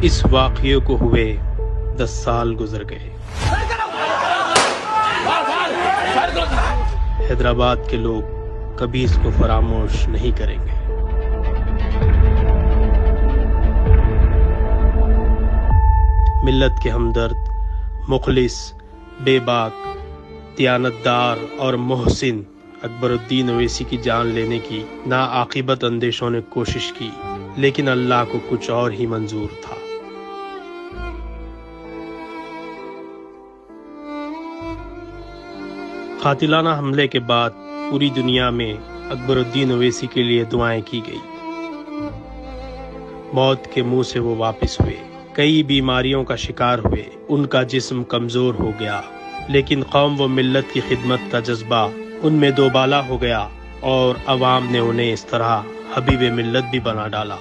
اس واقعے کو ہوئے 10 سال گزر گئے۔ حیدرآباد کے لوگ کبھی اس کو فراموش نہیں کریں گے۔ ملت کے ہمدرد، مخلص، بے باک، دیانتدار اور محسن اکبر الدین اویسی کی جان لینے کی ناعاقبت اندیشوں نے کوشش کی، لیکن اللہ کو کچھ اور ہی منظور تھا۔ قاتلانہ حملے کے بعد پوری دنیا میں اکبر الدین اویسی کے لیے دعائیں کی گئی۔ موت کے منہ سے وہ واپس ہوئے، کئی بیماریوں کا شکار ہوئے، ان کا جسم کمزور ہو گیا، لیکن قوم و ملت کی خدمت کا جذبہ ان میں دوبالا ہو گیا اور عوام نے انہیں اس طرح حبیب ملت بھی بنا ڈالا۔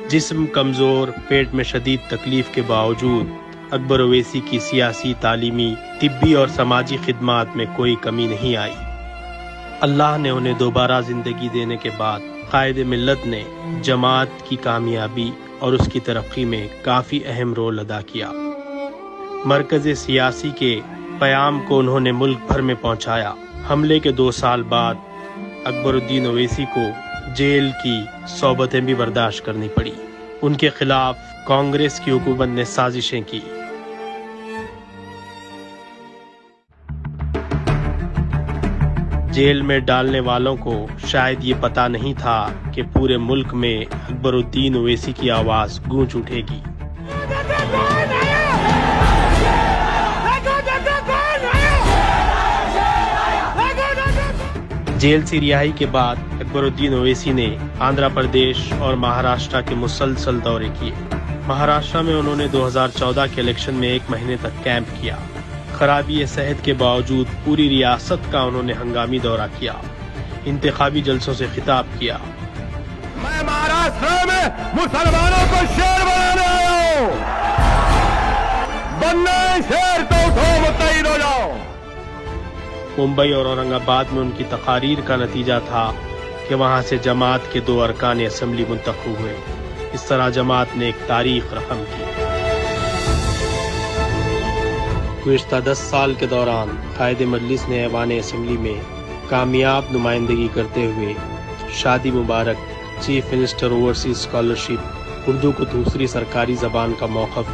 جسم کمزور، پیٹ میں شدید تکلیف کے باوجود اکبر اویسی کی سیاسی، تعلیمی، طبی اور سماجی خدمات میں کوئی کمی نہیں آئی۔ اللہ نے انہیں دوبارہ زندگی دینے کے بعد قائد ملت نے جماعت کی کامیابی اور اس کی ترقی میں کافی اہم رول ادا کیا۔ مرکز سیاسی کے پیام کو انہوں نے ملک بھر میں پہنچایا۔ حملے کے 2 سال بعد اکبر الدین اویسی کو جیل کی صحبتیں بھی برداشت کرنی پڑی۔ ان کے خلاف کانگریس کی حکومت نے سازشیں کی۔ جیل میں ڈالنے والوں کو شاید یہ پتہ نہیں تھا کہ پورے ملک میں اکبر الدین اویسی کی آواز گونج اٹھے گی۔ جیل سے رہائی کے بعد اکبر الدین اویسی نے آندھرا پردیش اور مہاراشٹر کے مسلسل دورے کیے۔ مہاراشٹر میں انہوں نے 2014 کے الیکشن میں 1 مہینے تک کیمپ کیا۔ خرابی صحت کے باوجود پوری ریاست کا انہوں نے ہنگامی دورہ کیا، انتخابی جلسوں سے خطاب کیا۔ میں مہاراشٹر میں مسلمانوں کو شیر بنانے آیا ہوں، بننا شیر تو اٹھو متحد ہو جاؤ۔ ممبئی اور اورنگ آباد میں ان کی تقاریر کا نتیجہ تھا کہ وہاں سے جماعت کے 2 ارکان اسمبلی منتخب ہوئے۔ اس طرح جماعت نے ایک تاریخ رقم کی۔ گزشتہ 10 سال کے دوران قائد مجلس نے ایوان اسمبلی میں کامیاب نمائندگی کرتے ہوئے Shaadi Mubarak, chief minister overseas scholarship, Urdu کو دوسری سرکاری زبان کا موقف،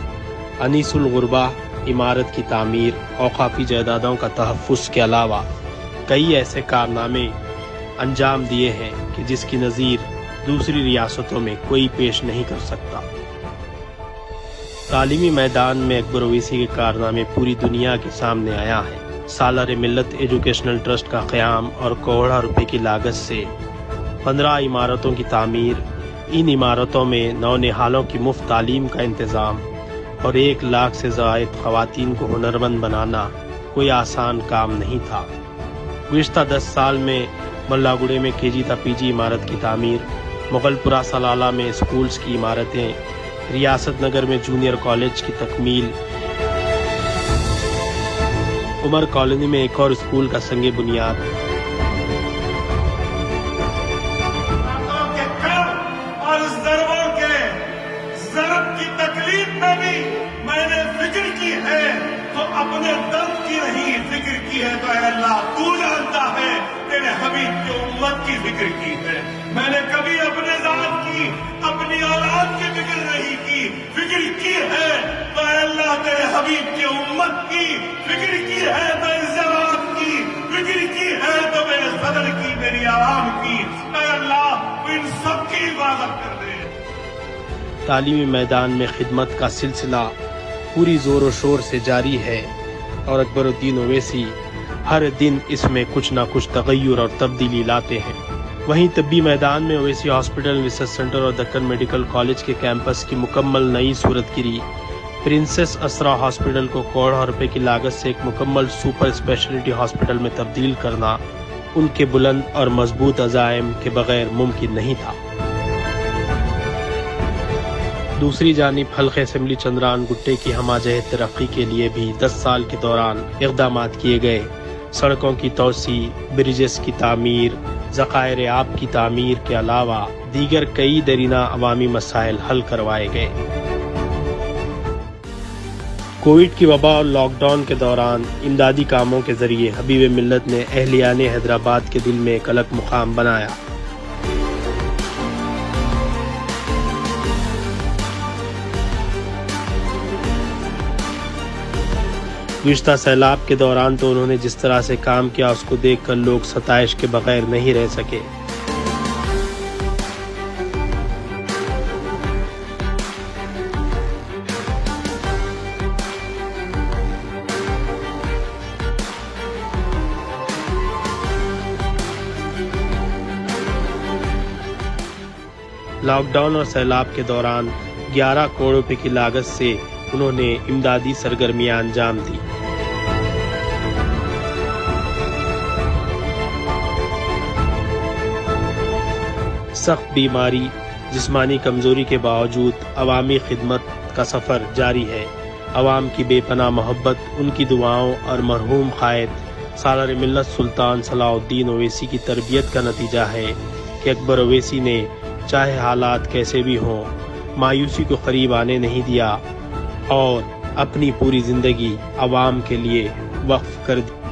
انیس الغربا، عمارت کی تعمیر، اوقافی جائیدادوں کا تحفظ کے علاوہ کئی ایسے کارنامے انجام دیے ہیں کہ جس کی نظیر دوسری ریاستوں میں کوئی پیش نہیں کر سکتا۔ تعلیمی میدان میں اکبر اویسی کے کارنامے پوری دنیا کے سامنے آیا ہے۔ سالار ملت ایجوکیشنل ٹرسٹ کا قیام اور کروڑوں روپے کی لاگت سے 15 عمارتوں کی تعمیر، ان عمارتوں میں نونہالوں کی مفت تعلیم کا انتظام اور 1 لاکھ سے زائد خواتین کو ہنرمند بنانا کوئی آسان کام نہیں تھا۔ گزشتہ 10 سال میں ملا گڑے میں KG تا PG عمارت کی تعمیر، مغل پورہ سلالہ میں اسکولز کی عمارتیں، ریاست نگر میں جونیئر کالج کی تکمیل، عمر کالونی میں ایک اور اسکول کا سنگ بنیاد۔ اور ضربوں کے ضرب کی تکلیف میں بھی میں نے فکر کی ہے، تو اپنے دم کی نہیں فکر کی ہے تو اے اللہ تو جانتا ہے، تیرے حبیب کی امت کی فکر کی ہے۔ میں نے کبھی اپنے ذات کی، اپنی اولاد کی فکر نہیں کی، فکر کی ہے تو اے اللہ تیرے حبیب کی امت کی فکر کی ہے، تو اس جماعت کی فکر کی ہے، تو میرے صدر کی، میری عوام کی، اے اللہ ان سب کی حفاظت کر دے۔ تعلیمی میدان میں خدمت کا سلسلہ پوری زور و شور سے جاری ہے اور اکبر الدین اویسی ہر دن اس میں کچھ نہ کچھ تغیر اور تبدیلی لاتے ہیں۔ وہیں طبی میدان میں اویسی ہاسپٹل، ریسرچ سینٹر اور دکن میڈیکل کالج کے کیمپس کی مکمل نئی صورت گری، پرنسس اسرا ہاسپٹل کو کروڑوں روپے کی لاگت سے ایک مکمل سپر اسپیشلٹی ہاسپٹل میں تبدیل کرنا ان کے بلند اور مضبوط عزائم کے بغیر ممکن نہیں تھا۔ دوسری جانب حلقہ اسمبلی چندران گٹے کی ہمہ جہت ترقی کے لیے بھی 10 سال کے دوران اقدامات کیے گئے۔ سڑکوں کی توسیع، بریجز کی تعمیر، ذخائر آب کی تعمیر کے علاوہ دیگر کئی درینہ عوامی مسائل حل کروائے گئے۔ کووڈ کی وبا اور لاک ڈاؤن کے دوران امدادی کاموں کے ذریعے حبیب ملت نے اہلیان حیدرآباد کے دل میں ایک الگ مقام بنایا۔ گزشتہ سیلاب کے دوران تو انہوں نے جس طرح سے کام کیا اس کو دیکھ کر لوگ ستائش کے بغیر نہیں رہ سکے۔ لاک ڈاؤن اور سیلاب کے دوران 11 کروڑ روپے کی لاگت سے انہوں نے امدادی سرگرمیاں انجام دی۔ سخت بیماری، جسمانی کمزوری کے باوجود عوامی خدمت کا سفر جاری ہے۔ عوام کی بے پناہ محبت، ان کی دعاؤں اور مرحوم قائد سالار ملت سلطان صلاح الدین اویسی کی تربیت کا نتیجہ ہے کہ اکبر اویسی نے چاہے حالات کیسے بھی ہوں مایوسی کو قریب آنے نہیں دیا اور اپنی پوری زندگی عوام کے لیے وقف کر دی۔